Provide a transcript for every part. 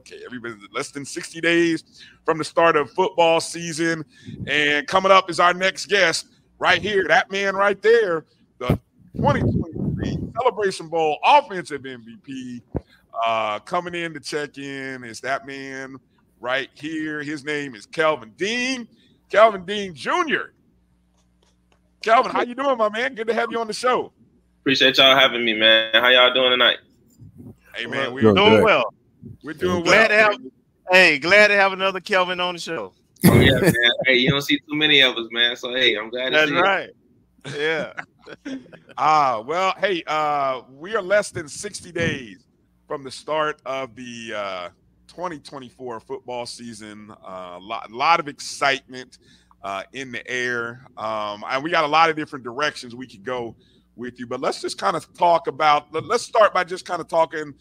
Okay, everybody, less than 60 days from the start of football season. And coming up is our next guest right here. That man right there, the 2023 Celebration Bowl Offensive MVP, coming in to check in is that man right here. His name is Kelvin Dean. Kelvin Dean Jr. Kelvin, how you doing, my man? Good to have you on the show. Appreciate y'all having me, man. How y'all doing tonight? Hey, man, we're doing well. We're doing glad well. To have, glad to have another Kelvin on the show. Oh, yeah, man. Hey, you don't see too many of us, man. So, hey, I'm glad to see you. That's right. Yeah. Well, hey, we are less than 60 days from the start of the 2024 football season. A lot of excitement in the air. And we got a lot of different directions we could go with you, but let's just kind of talk about, let's start by just kind of talking,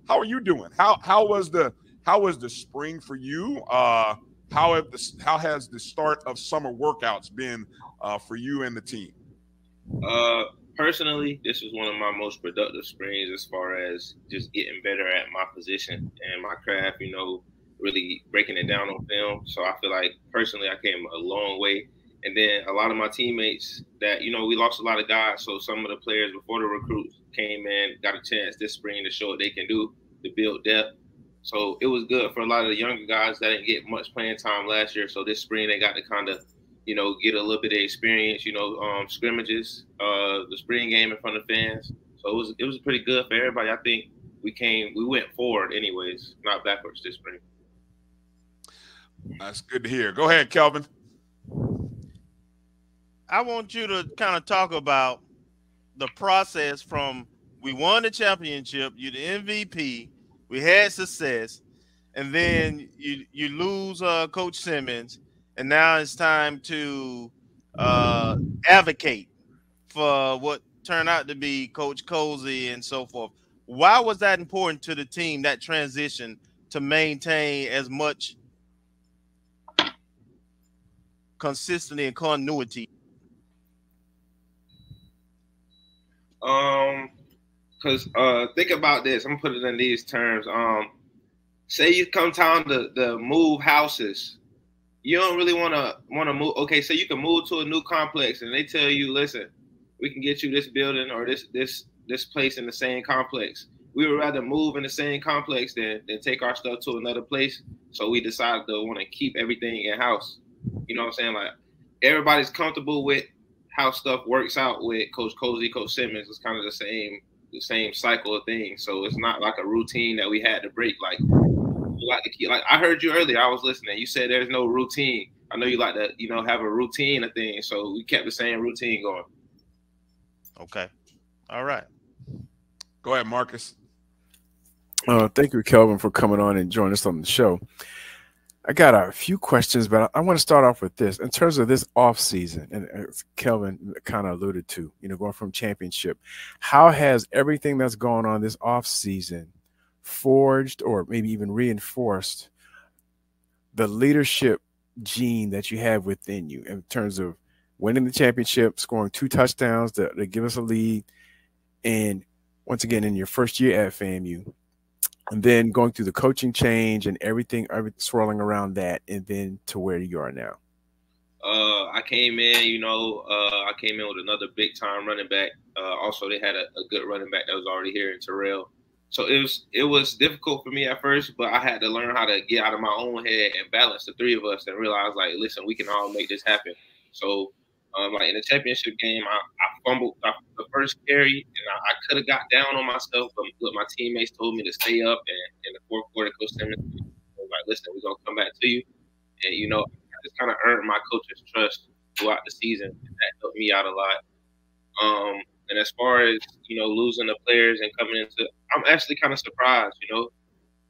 how are you doing? How was the spring for you? How has the start of summer workouts been for you and the team? Personally, this was one of my most productive springs as far as just getting better at my position and my craft, really breaking it down on film. So I feel like personally I came a long way. And then a lot of my teammates that, we lost a lot of guys. So some of the players before the recruits came in, got a chance this spring to show what they can do, to build depth. So it was good for a lot of the younger guys that didn't get much playing time last year. So this spring they got to kind of, get a little bit of experience, scrimmages, the spring game in front of fans. So it was pretty good for everybody. I think we went forward anyways, not backwards this spring. That's good to hear. Go ahead, Kelvin. I want you to kind of talk about the process from we won the championship, you're the MVP, we had success, and then you lose Coach Simmons, and now it's time to advocate for what turned out to be Coach Cozy and so forth. Why was that important to the team, that transition, to maintain as much consistency and continuity? Because think about this. I'm gonna put it in these terms. Say you come time to move houses. You don't really want to move. Okay, so you can move to a new complex, and they tell you, listen, we can get you this building or this place in the same complex. We would rather move in the same complex than take our stuff to another place. So we decided to want to keep everything in house. You know what I'm saying? Like everybody's comfortable with how stuff works out with Coach Cozy, Coach Simmons. It's kind of the same cycle of things. So it's not like a routine that we had to break. Like you like to keep. Like I heard you earlier. I was listening. You said there's no routine. I know you like to have a routine of things. So we kept the same routine going. Okay. All right. Go ahead, Marcus. Thank you, Kelvin, for coming on and joining us on the show. I got a few questions, but I want to start off with this. In terms of this off season, and as Kelvin kind of alluded to, going from championship, how has everything that's going on this off season forged or maybe even reinforced the leadership gene that you have within you in terms of winning the championship, scoring 2 touchdowns to give us a lead, and once again in your first year at FAMU, and then going through the coaching change and everything swirling around that, and then to where you are now? I came in, I came in with another big-time running back. Also, they had a good running back that was already here in Terrell. So it was difficult for me at first, but I had to learn how to get out of my own head and balance the 3 of us and realize, like, listen, we can all make this happen. So, like in the championship game, I fumbled the first carry, and I could have got down on myself, but my teammates told me to stay up. And in the fourth quarter, Coach Simmons was like, "Listen, we're gonna come back to you." And I just kind of earned my coach's trust throughout the season, and that helped me out a lot. And as far as losing the players and coming into, I'm actually kind of surprised,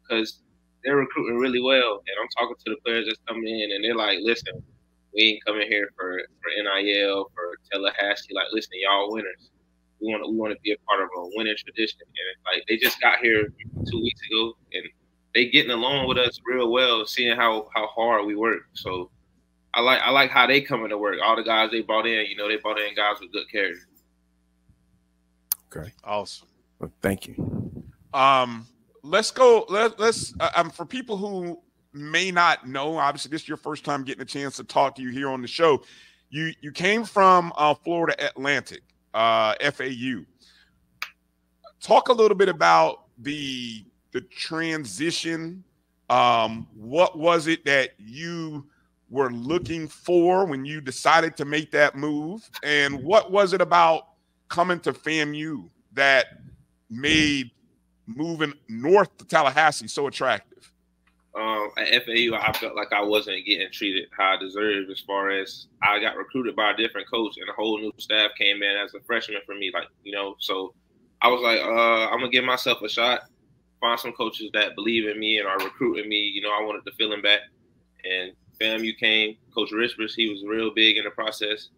because they're recruiting really well, and I'm talking to the players that's coming in, and they're like, "Listen, we ain't coming here for NIL, for Tallahassee. Like, listen, y'all winners. We want to be a part of a winning tradition." And like they just got here 2 weeks ago, and they getting along with us real well, seeing how hard we work. So I like how they coming to work. All the guys they brought in, they brought in guys with good character. Okay, awesome. Well, thank you. let's go. Let's for people who may not know, obviously this is your first time getting a chance to talk to you here on the show. You came from Florida Atlantic, FAU. Talk a little bit about the transition. What was it that you were looking for when you decided to make that move, and what was it about coming to FAMU that made moving north to Tallahassee so attractive? At FAU, I felt like I wasn't getting treated how I deserved, as far as I got recruited by a different coach and a whole new staff came in as a freshman for me. Like, so I was like, I'm going to give myself a shot, find some coaches that believe in me and are recruiting me. I wanted the feeling back. And FAMU came. Coach Rispers, he was real big in the process.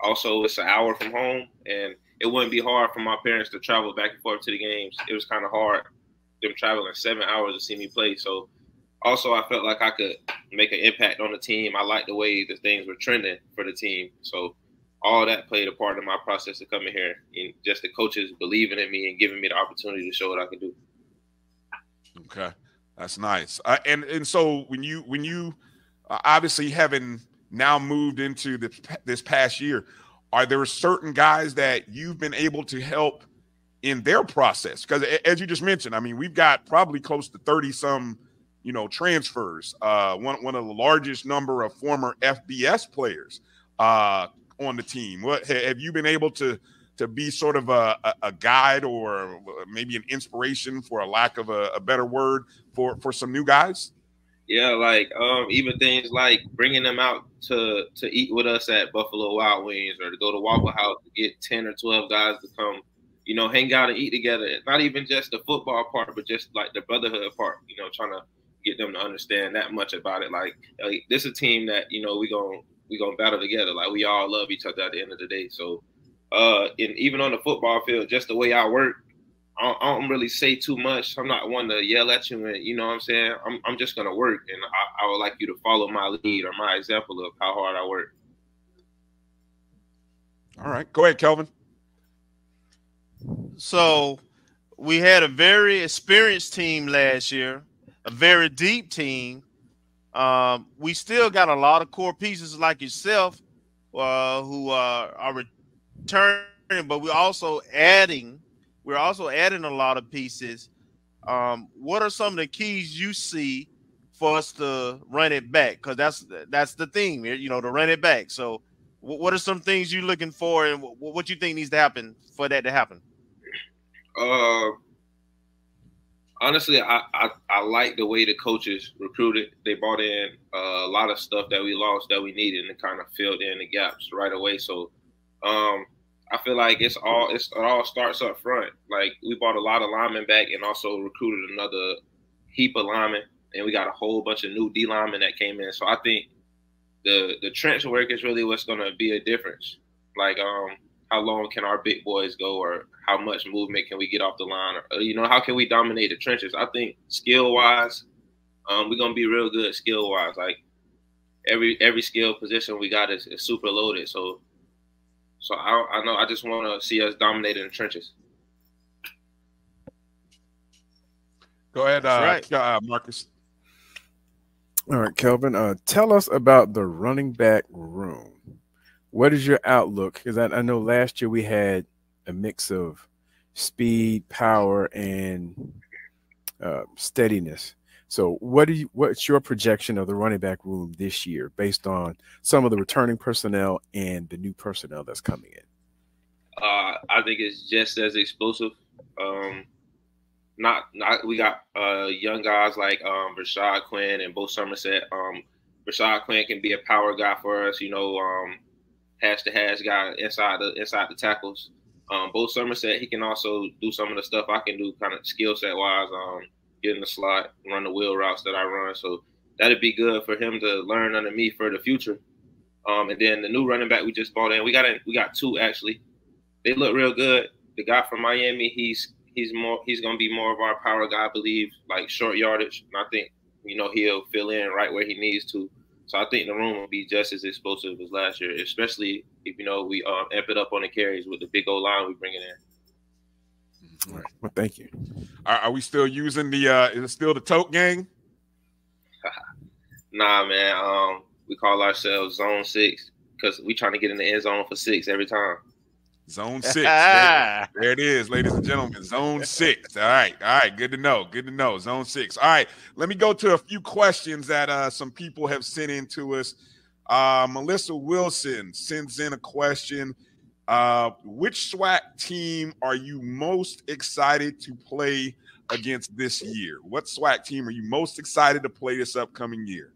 Also, it's an hour from home, and it wouldn't be hard for my parents to travel back and forth to the games. It was kind of hard, them traveling 7 hours to see me play. So also I felt like I could make an impact on the team. I liked the way the things were trending for the team. So all that played a part in my process of coming here, and just the coaches believing in me and giving me the opportunity to show what I could do. Okay, that's nice. And so when you obviously having now moved into this past year, are there certain guys that you've been able to help in their process? Because as you just mentioned, I mean, we've got probably close to 30 some, transfers. One of the largest number of former FBS players on the team. What have you been able to be sort of a guide or maybe an inspiration, for a lack of a better word, for some new guys? Yeah, like even things like bringing them out to eat with us at Buffalo Wild Wings, or to go to Waffle House to get 10 or 12 guys to come, hang out and eat together. Not even just the football part, but just like the brotherhood part, trying to get them to understand that much about it. Like this is a team that, we gonna battle together. Like, we all love each other at the end of the day. So and even on the football field, just the way I work, I don't really say too much. I'm not one to yell at you, and you know what I'm saying? I'm just going to work, and I would like you to follow my lead or my example of how hard I work. All right. Go ahead, Kelvin. So we had a very experienced team last year, a very deep team. We still got a lot of core pieces like yourself who are returning, but we're also adding a lot of pieces. What are some of the keys you see for us to run it back? Because that's the theme, to run it back. So what are some things you're looking for, and what you think needs to happen for that to happen? Honestly, I like the way the coaches recruited. They brought in a lot of stuff that we lost that we needed, and kind of filled in the gaps right away. So I feel like it all starts up front. Like, we bought a lot of linemen back, and also recruited another heap of linemen, and we got a whole bunch of new D linemen that came in. So I think the trench work is really what's going to be a difference. Like, how long can our big boys go, or how much movement can we get off the line, or how can we dominate the trenches? I think skill wise, we're gonna be real good skill wise. Like, every skill position we got is super loaded. So I know I just want to see us dominate in the trenches. Go ahead, Marcus. All right, Kelvin. Tell us about the running back room. What is your outlook? Because I know last year we had a mix of speed, power, and steadiness. So what's your projection of the running back room this year, based on some of the returning personnel and the new personnel that's coming in? I think it's just as explosive. We got young guys like Rashad Quinn and Bo Somerset. Rashad Quinn can be a power guy for us, hash guy inside the tackles. Bo Somerset, he can also do some of the stuff I can do, kind of skill set wise. Get in the slot, run the wheel routes that I run. So that'd be good for him to learn under me for the future. And then the new running back we just brought in, we got two actually. They look real good. The guy from Miami, he's gonna be more of our power guy, I believe, like short yardage. And I think he'll fill in right where he needs to. So I think the room will be just as explosive as last year, especially if we amp it up on the carries with the big old line we bringing in. All right. Well, thank you. Are we still using the? Is it still the tote gang? Nah, man. We call ourselves Zone 6 because we trying to get in the end zone for 6 every time. Zone 6. There it is, ladies and gentlemen. Zone 6. All right. Good to know. Zone 6. All right. Let me go to a few questions that some people have sent in to us. Melissa Wilson sends in a question. Which SWAC team are you most excited to play against this year? What SWAC team are you most excited to play this upcoming year?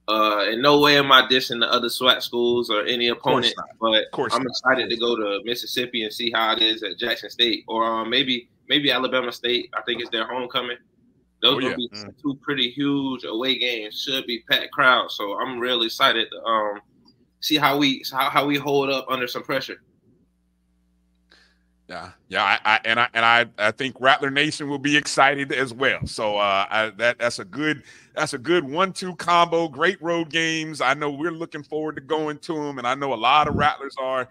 In no way am I dissing the other SWAC schools or any opponent, but I'm excited to go to Mississippi and see how it is at Jackson State, or maybe Alabama State. I think it's their homecoming. Those will be two pretty huge away games. Should be packed crowd. So I'm really excited to see how we hold up under some pressure. Yeah. I think Rattler Nation will be excited as well. So that's a good 1-2 combo. Great road games. I know we're looking forward to going to them, and I know a lot of Rattlers are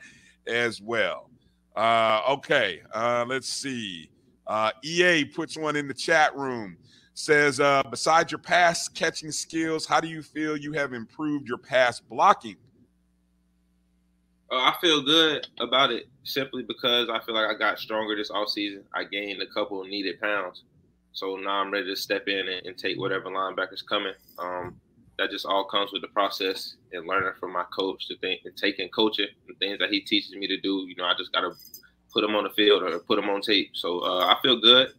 as well. Okay. Let's see. EA puts one in the chat room. Says, besides your pass catching skills, how do you feel you have improved your pass blocking? I feel good about it simply because I feel like I got stronger this offseason. I gained a couple of needed pounds. So now I'm ready to step in and take whatever linebacker's coming. That just all comes with the process and learning from my coach to think and taking coaching and things that he teaches me to do. I just got to put them on the field or put them on tape. So I feel good.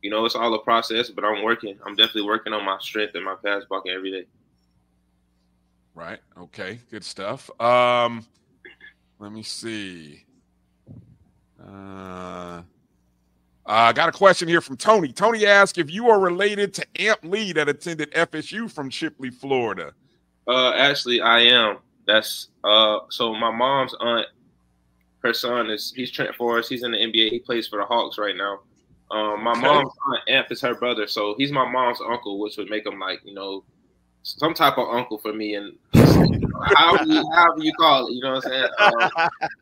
It's all a process, but I'm working. I'm definitely working on my strength and my pass blocking every day. Right. Okay. Good stuff. Let me see. I got a question here from Tony. Tony asked if you are related to Amp Lee that attended FSU from Chipley, Florida. Actually, I am. That's so my mom's aunt, her son he's Trent Forrest. He's in the NBA. He plays for the Hawks right now. My mom's aunt Amp is her brother, so he's my mom's uncle, which would make him like some type of uncle for me, and however you call it, you know what I'm saying?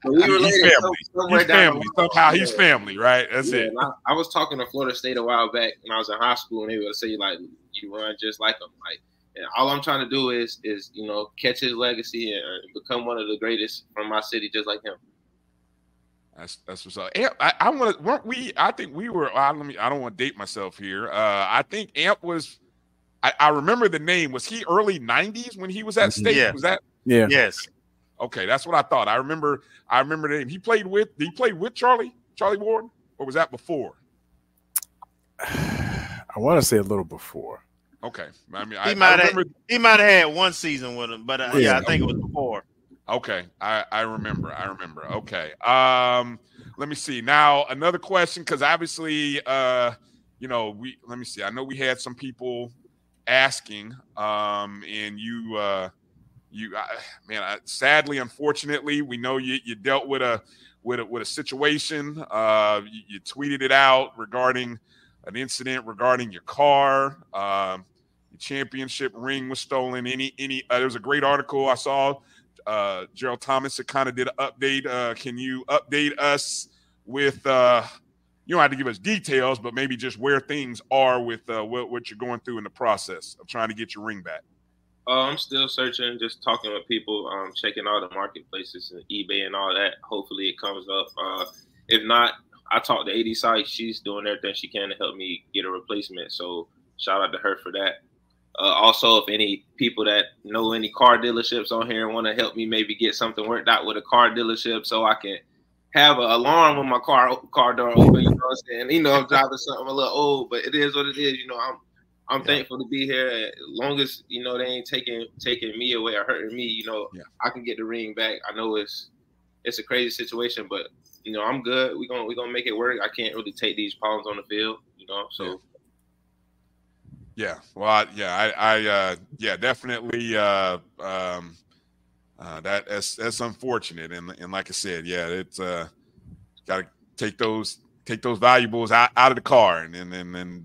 But we related somewhere down. Somehow he's family, right? That's it. I was talking to Florida State a while back when I was in high school, and they would say like, "You run just like him." Like, and all I'm trying to do is catch his legacy and become one of the greatest from my city, just like him. That's what's up. Amp, I think we were. I don't want to date myself here. I think Amp was. I remember the name. Was he early 90s when he was at State? Yeah. Was that? Yeah. Yes. Okay, that's what I thought. I remember the name. Did he play with Charlie Ward, or was that before? I want to say a little before. Okay. I mean, he might have had one season with him, but I think it was before. Okay. I remember. Okay. Let me see. Now another question, because obviously let me see. I know we had some people asking, and sadly, unfortunately, we know you dealt with a situation. You tweeted it out regarding an incident regarding your car. Your championship ring was stolen. There was a great article I saw. Gerald Thomas had kind of did an update. Can you update us with you don't have to give us details, but maybe just where things are with what you're going through in the process of trying to get your ring back? I'm still searching, just talking with people, checking all the marketplaces and eBay and all that. Hopefully it comes up. If not, I talked to 80 Sites. She's doing everything she can to help me get a replacement. So shout out to her for that. Also, if any people that know any car dealerships on here and want to help me maybe get something worked out with a car dealership so I can have an alarm when my car door open, you know what I'm saying? I'm driving something a little old, but it is what it is. I'm thankful to be here. As long as, they ain't taking me away or hurting me, I can get the ring back. I know it's a crazy situation, but, I'm good. We're gonna make it work. I can't really take these problems on the field, so. Yeah. Well, I definitely, that's unfortunate, and like I said, it's got to take those valuables out of the car, and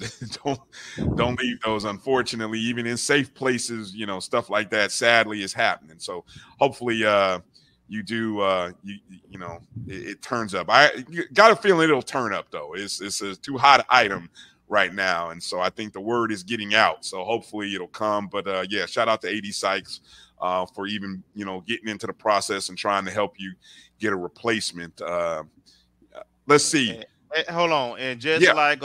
don't leave those. Unfortunately, even in safe places, stuff like that sadly is happening. So hopefully you do you know it turns up. I got a feeling it'll turn up though. It's a too hot an item right now, and so I think the word is getting out. So hopefully it'll come. But yeah, shout out to AD Sykes for even getting into the process and trying to help you get a replacement. Let's see. Hold on, and just like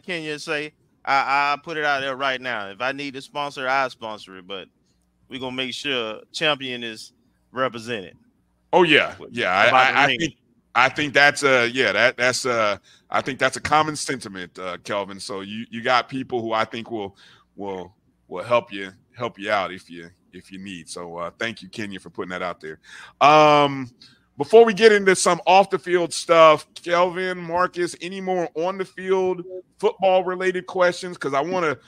Kenya say, I put it out there right now. If I need to sponsor, I sponsor it. But we're gonna make sure Champion is represented. Oh yeah, yeah. I think that's I think that's a common sentiment, Kelvin. So you got people who I think will help you out if you need. So thank you, Kenya, for putting that out there. Before we get into some off the field stuff, Kelvin, Marcus, any more on the field football related questions? Because we want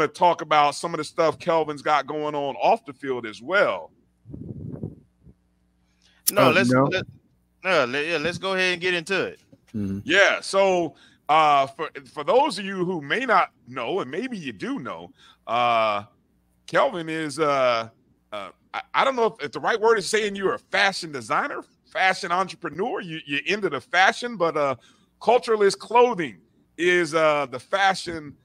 to talk about some of the stuff Kelvin's got going on off the field as well. No, let's go ahead and get into it. Mm-hmm. Yeah. So for those of you who may not know, and maybe you do know, Kelvin is I don't know if the right word is saying you're a fashion designer, fashion entrepreneur. You're into the fashion, but Cultureless Clothing is the fashion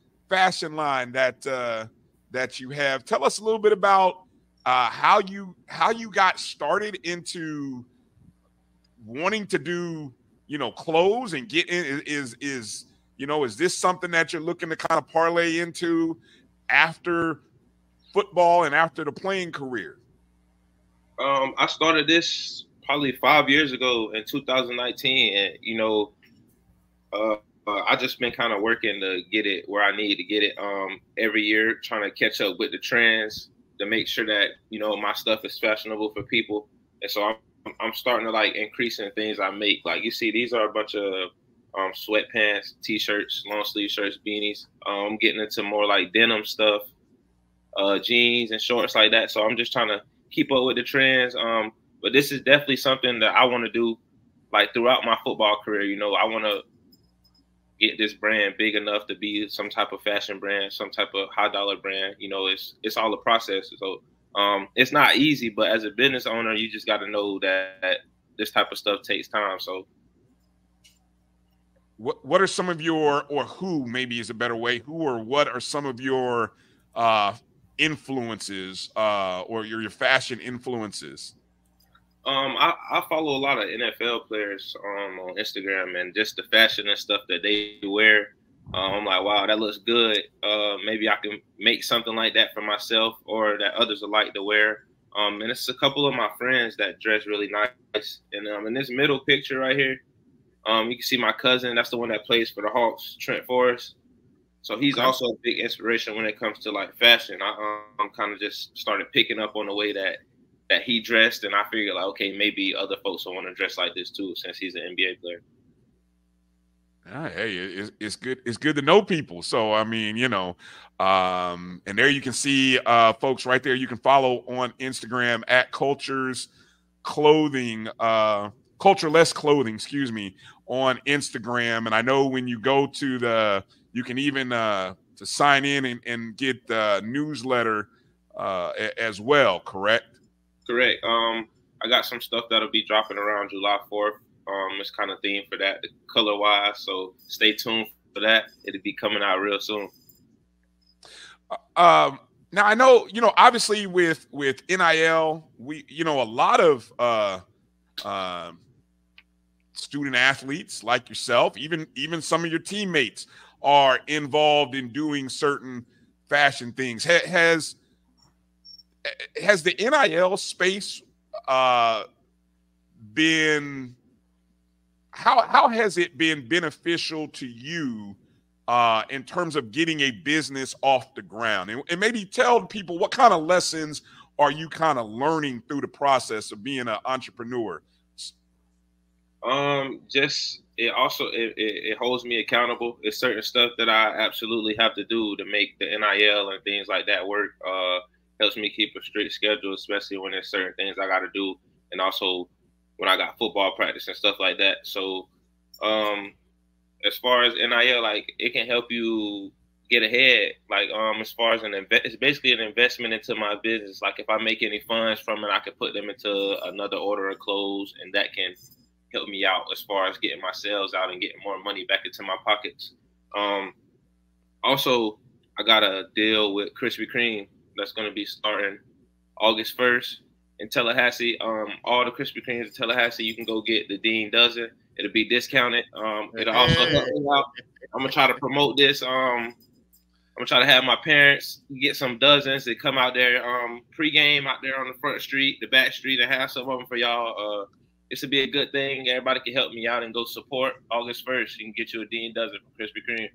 line that you have. Tell us a little bit about how you got started into wanting to do clothes and get in. Is this something that you're looking to kind of parlay into after football and after the playing career? I started this probably 5 years ago in 2019, and I just been kind of working to get it where I need to get it every year, trying to catch up with the trends to make sure that my stuff is fashionable for people. And so I'm starting to like increasing things I make. Like you see, these are a bunch of sweatpants, t-shirts, long sleeve shirts, beanies. I'm getting into more like denim stuff, jeans and shorts like that. So I'm just trying to keep up with the trends. But this is definitely something that I want to do like throughout my football career. I want to get this brand big enough to be some type of fashion brand, some type of high dollar brand. It's all a process. So it's not easy, but as a business owner, you just got to know that this type of stuff takes time. So what are some of your, or who maybe is a better way, who or what are some of your influences or your fashion influences? I follow a lot of NFL players on Instagram, and just the fashion and stuff that they wear. I'm like, wow, that looks good. Maybe I can make something like that for myself, or that others would like to wear. And it's a couple of my friends that dress really nice. And in this middle picture right here, you can see my cousin. That's the one that plays for the Hawks, Trent Forrest. So he's also a big inspiration when it comes to like fashion. I'm kind of just started picking up on the way that he dressed, and I figured like, okay, maybe other folks will want to dress like this too, since he's an NBA player. Hey, it's good. It's good to know people. So I mean, and there you can see folks right there. You can follow on Instagram at Cultureless Clothing, excuse me, on Instagram. And I know when you go to you can even to sign in and get the newsletter as well. Correct. Correct. I got some stuff that'll be dropping around July 4th. It's kind of themed for that, color wise. So stay tuned for that. It'll be coming out real soon. Now I know, obviously with NIL, we, a lot of student athletes like yourself, even some of your teammates are involved in doing certain fashion things. Has the NIL space been, how has it been beneficial to you in terms of getting a business off the ground? And maybe tell people what kind of lessons are you kind of learning through the process of being an entrepreneur? It holds me accountable. It's certain stuff that I absolutely have to do to make the NIL and things like that work. Helps me keep a strict schedule, especially when there's certain things I got to do, and also when I got football practice and stuff like that. So as far as NIL, like, it can help you get ahead. Like as far as it's basically an investment into my business. Like if I make any funds from it, I can put them into another order of clothes, and that can help me out as far as getting my sales out and getting more money back into my pockets. Also, I got a deal with Krispy Kreme that's going to be starting August 1st in Tallahassee. All the Krispy Kremes in Tallahassee, you can go get the Dean dozen. It'll be discounted. It'll also help me out. I'm gonna try to promote this. I'm gonna try to have my parents get some dozens that come out there pregame out there on the front street, the back street, and have some of them for y'all. This would be a good thing. Everybody can help me out and go support August 1st. You can get you a Dean dozen from Krispy Kreme.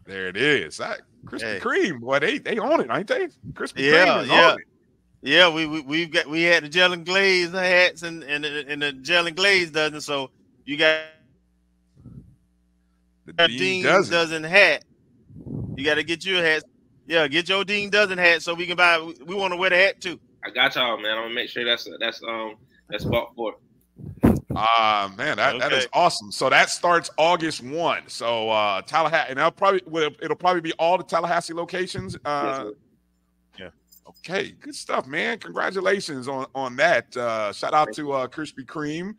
There it is. Krispy Kreme, boy, they own it, ain't they? Krispy Kreme is on it. Yeah, we had the gel and glaze hats and the gel and glaze dozen. So you got the Dean dozen hat. You got to get your hat. Yeah, get your Dean dozen hat so we can buy. We want to wear the hat too. I got y'all, man. I'm gonna make sure that's bought for. Man, that is awesome. So that starts August 1. So Tallahassee, and it'll probably be all the Tallahassee locations. Yeah. Okay, good stuff, man. Congratulations on that. Shout out to Krispy Kreme.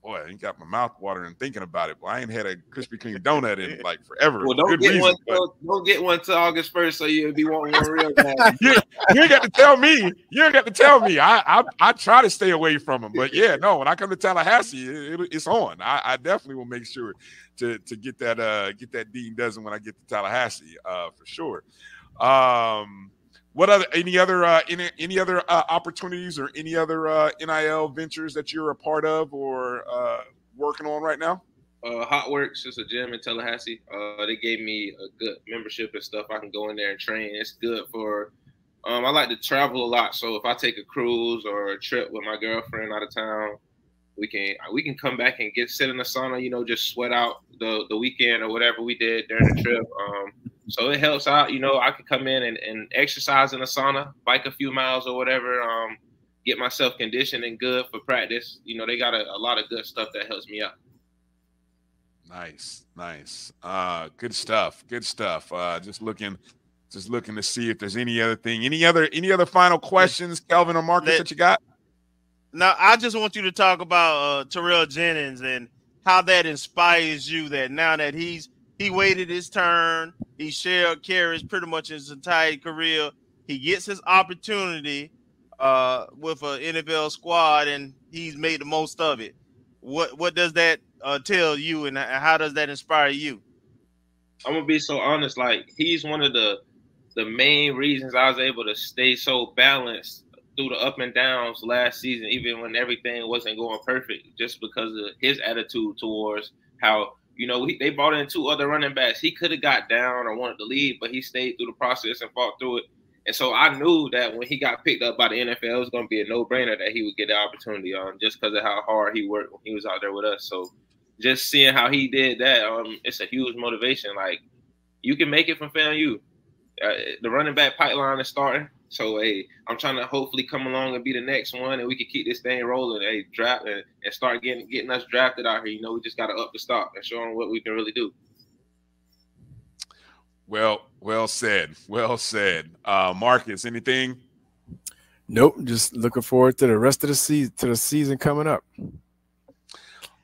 Boy, I got my mouth watering thinking about it. Boy, I ain't had a Krispy Kreme donut in like forever. Well, don't get one till August 1st, so you'll be wanting one real bad. you ain't got to tell me. You ain't got to tell me. I try to stay away from them, but yeah, no. When I come to Tallahassee, it's on. I definitely will make sure to get that Dean dozen when I get to Tallahassee for sure. What other any other opportunities or any other NIL ventures that you're a part of or working on right now? Hot Works is a gym in Tallahassee. They gave me a good membership and stuff. I can go in there and train. It's good for. I like to travel a lot, so if I take a cruise or a trip with my girlfriend out of town, we can come back and sit in the sauna. Just sweat out the weekend or whatever we did during the trip. So it helps out. I can come in and exercise in the sauna, bike a few miles or whatever, get myself conditioned and good for practice. They got a lot of good stuff that helps me out. Nice. Good stuff. Just looking to see if there's any other thing. Any other final questions, Kelvin or Marcus, that you got? Now, I just want you to talk about Terrell Jennings and how that inspires you that now that he waited his turn, he shared carries pretty much his entire career. He gets his opportunity with an NFL squad, and he's made the most of it. What does that tell you, and how does that inspire you? I'm gonna be so honest. Like, he's one of the main reasons I was able to stay so balanced through the up and downs last season, even when everything wasn't going perfect, just because of his attitude towards how. They brought in 2 other running backs. He could have got down or wanted to leave, but he stayed through the process and fought through it. And so I knew that when he got picked up by the NFL, it was going to be a no-brainer that he would get the opportunity just because of how hard he worked when he was out there with us. So just seeing how he did that, it's a huge motivation. Like, you can make it from FAMU. The running back pipeline is starting. So, hey, I'm trying to hopefully come along and be the next one, and we can keep this thing rolling. Hey, draft and start getting us drafted out here. We just got to up the stock and show them what we can really do. Well said. Marcus, anything? Nope. Just looking forward to the rest of the season coming up.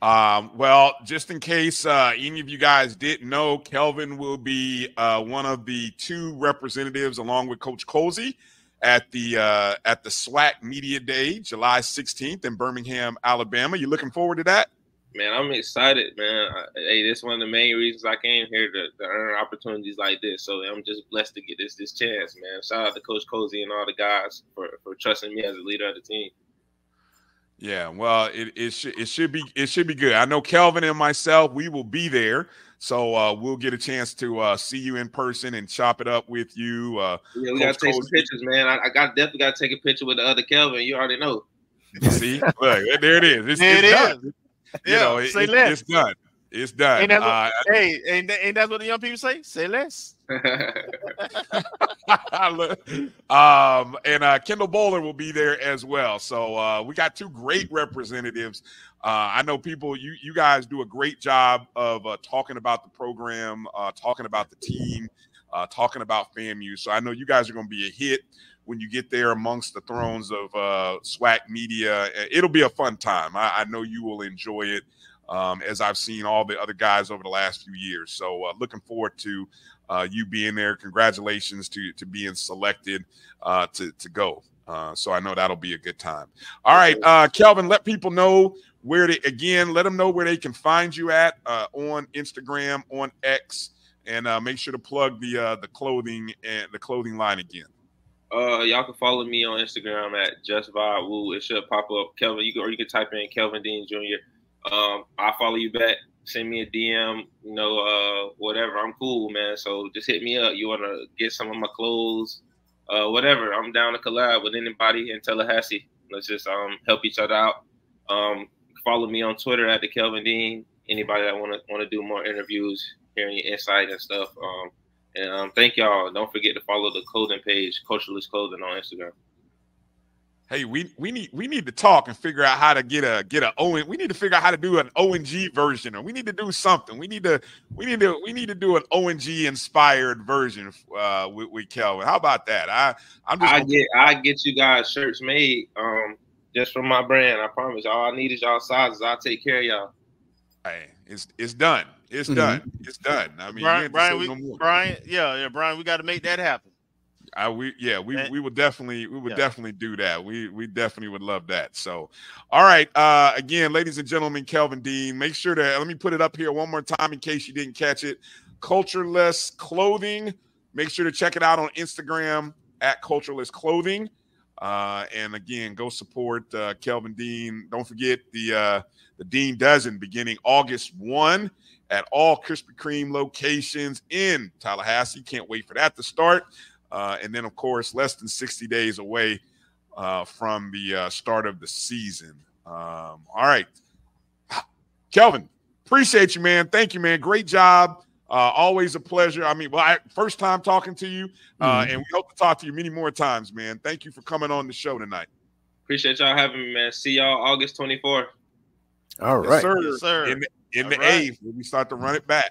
Well, just in case any of you guys didn't know, Kelvin will be one of the 2 representatives along with Coach Colsey at the SWAC Media Day, July 16th in Birmingham, Alabama. You looking forward to that? Man, I'm excited, man. Hey, this is one of the main reasons I came here to earn opportunities like this. So I'm just blessed to get this chance, man. Shout out to Coach Colsey and all the guys for trusting me as a leader of the team. Yeah, well, it should be good. I know Kelvin and myself, we will be there, so we'll get a chance to see you in person and chop it up with you. Yeah, we gotta take some pictures, man. I definitely gotta take a picture with the other Kelvin. You already know. See, look, there it is. It's done. It's done. It's done. Ain't that what the young people say? Say less. And Kendall Bowler will be there as well. So we got two great representatives. I know you guys do a great job of talking about the program, talking about the team, talking about FAMU. So I know you guys are going to be a hit when you get there amongst the thrones of SWAC media. It'll be a fun time. I know you will enjoy it, as I've seen all the other guys over the last few years. So looking forward to you being there. Congratulations to being selected to go. So I know that'll be a good time. All right, Kelvin, let people know let them know where they can find you at on Instagram, on X, and make sure to plug the clothing and the clothing line again. Y'all can follow me on Instagram at JustVibeWoo. It should pop up, Kelvin. You can type in Kelvin Dean Jr. I'll follow you back. Send me a DM, whatever. I'm cool, man. So just hit me up. You want to get some of my clothes, whatever. I'm down to collab with anybody in Tallahassee. Let's just help each other out. Follow me on Twitter at the Kelvin Dean. Anybody that want to do more interviews, hearing your insight and stuff. And thank y'all. Don't forget to follow the clothing page, Culturalist Clothing, on Instagram. Hey, we need to talk and figure out how to get a we need to figure out how to do an O&G version, or we need to do something. We need to do an O&G inspired version with Kelvin. How about that? I get you guys shirts made just from my brand. I promise. All I need is y'all sizes. I'll take care of y'all. Hey, it's done. It's done. It's done. I mean, Bryan, Bryan, we got to make that happen. We would definitely do that. We definitely would love that. So, all right. Again, ladies and gentlemen, Kelvin Dean. Make sure to let me put it up here one more time in case you didn't catch it. Cultureless Clothing. Make sure to check it out on Instagram at Cultureless Clothing. And again, go support Kelvin Dean. Don't forget the Dean Dozen beginning August 1 at all Krispy Kreme locations in Tallahassee. Can't wait for that to start. And then, of course, less than 60 days away from the start of the season. All right. Kelvin, appreciate you, man. Thank you, man. Great job. Always a pleasure. I mean, first time talking to you, and we hope to talk to you many more times, man. Thank you for coming on the show tonight. Appreciate y'all having me, man. See y'all August 24th. All right. Yes, sir. Yes, sir. In the A, when we start to run it back.